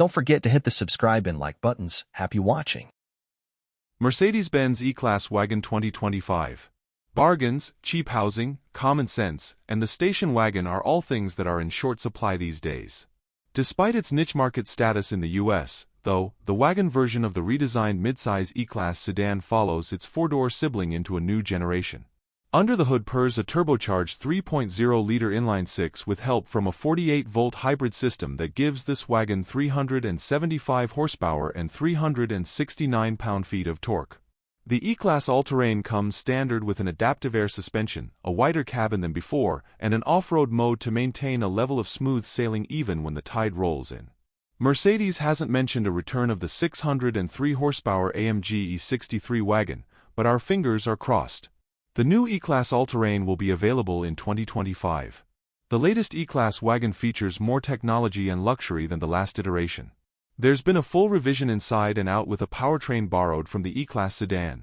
Don't forget to hit the subscribe and like buttons. Happy watching. Mercedes-Benz E-Class Wagon 2025. Bargains, cheap housing, common sense, and the station wagon are all things that are in short supply these days. Despite its niche market status in the US, though, the wagon version of the redesigned midsize E-Class sedan follows its four-door sibling into a new generation. Under the hood purrs a turbocharged 3.0-liter inline-six with help from a 48-volt hybrid system that gives this wagon 375 horsepower and 369 pound-feet of torque. The E-Class all-terrain comes standard with an adaptive air suspension, a wider cabin than before, and an off-road mode to maintain a level of smooth sailing even when the tide rolls in. Mercedes hasn't mentioned a return of the 603 horsepower AMG E63 wagon, but our fingers are crossed. The new E-Class all-terrain will be available in 2025. The latest E-Class wagon features more technology and luxury than the last iteration. There's been a full revision inside and out with a powertrain borrowed from the E-Class sedan,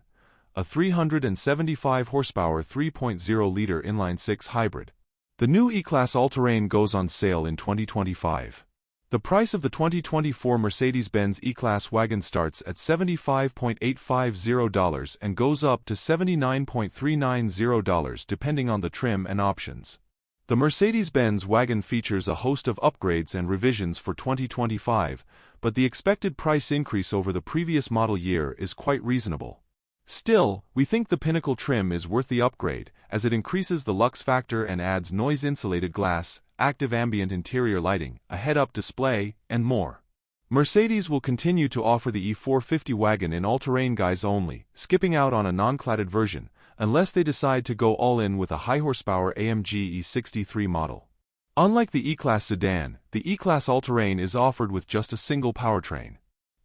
a 375 horsepower 3.0-liter inline-six hybrid. The new E-Class all-terrain goes on sale in 2025. The price of the 2024 Mercedes-Benz E-Class wagon starts at $75,850 and goes up to $79,390 depending on the trim and options. The Mercedes-Benz wagon features a host of upgrades and revisions for 2025, but the expected price increase over the previous model year is quite reasonable. Still, we think the Pinnacle trim is worth the upgrade, as it increases the lux factor and adds noise-insulated glass, active ambient interior lighting, a head-up display, and more. Mercedes will continue to offer the E450 wagon in all-terrain guise only, skipping out on a non-cladded version, unless they decide to go all-in with a high-horsepower AMG E63 model. Unlike the E-Class sedan, the E-Class all-terrain is offered with just a single powertrain.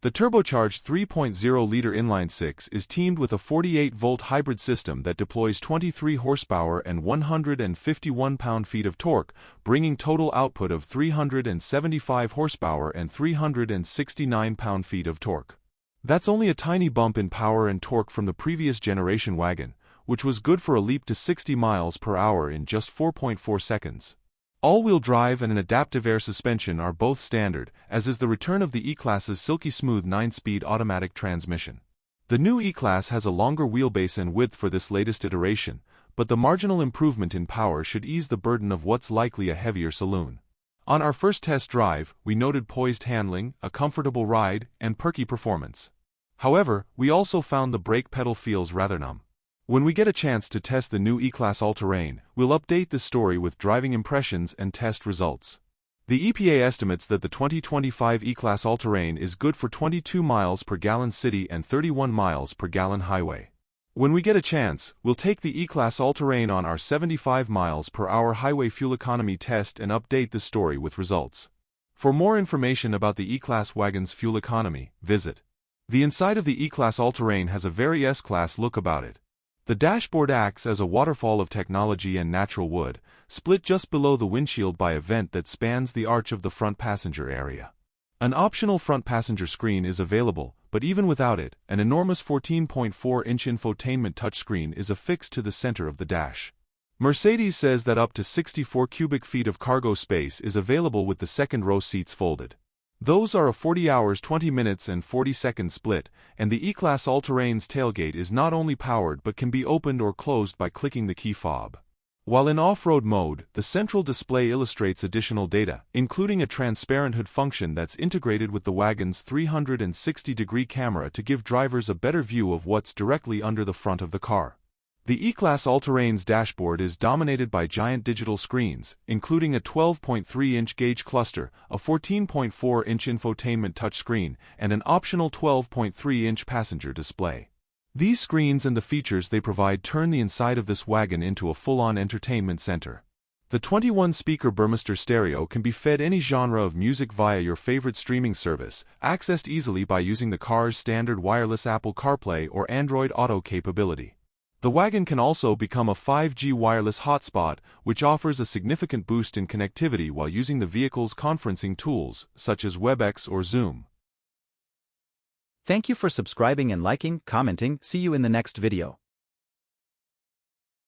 The turbocharged 3.0-liter inline-six is teamed with a 48-volt hybrid system that deploys 23 horsepower and 151 pound-feet of torque, bringing total output of 375 horsepower and 369 pound-feet of torque. That's only a tiny bump in power and torque from the previous generation wagon, which was good for a leap to 60 miles per hour in just 4.4 seconds. All-wheel drive and an adaptive air suspension are both standard, as is the return of the E-Class's silky smooth 9-speed automatic transmission. The new E-Class has a longer wheelbase and width for this latest iteration, but the marginal improvement in power should ease the burden of what's likely a heavier saloon. On our first test drive, we noted poised handling, a comfortable ride, and perky performance. However, we also found the brake pedal feels rather numb. When we get a chance to test the new E-Class all-terrain, we'll update this story with driving impressions and test results. The EPA estimates that the 2025 E-Class all-terrain is good for 22 miles per gallon city and 31 miles per gallon highway. When we get a chance, we'll take the E-Class all-terrain on our 75 miles per hour highway fuel economy test and update the story with results. For more information about the E-Class wagon's fuel economy, visit. The inside of the E-Class all-terrain has a very S-Class look about it. The dashboard acts as a waterfall of technology and natural wood, split just below the windshield by a vent that spans the arch of the front passenger area. An optional front passenger screen is available, but even without it, an enormous 14.4-inch infotainment touchscreen is affixed to the center of the dash. Mercedes says that up to 64 cubic feet of cargo space is available with the second-row seats folded. Those are a 40 hours 20 minutes and 40 seconds split, and the E-Class all-terrain's tailgate is not only powered but can be opened or closed by clicking the key fob. While in off-road mode, the central display illustrates additional data, including a transparent hood function that's integrated with the wagon's 360-degree camera to give drivers a better view of what's directly under the front of the car. The E-Class all-terrain's dashboard is dominated by giant digital screens, including a 12.3-inch gauge cluster, a 14.4-inch infotainment touchscreen, and an optional 12.3-inch passenger display. These screens and the features they provide turn the inside of this wagon into a full-on entertainment center. The 21-speaker Burmester stereo can be fed any genre of music via your favorite streaming service, accessed easily by using the car's standard wireless Apple CarPlay or Android Auto capability. The wagon can also become a 5G wireless hotspot, which offers a significant boost in connectivity while using the vehicle's conferencing tools, such as WebEx or Zoom. Thank you for subscribing and liking, commenting. See you in the next video.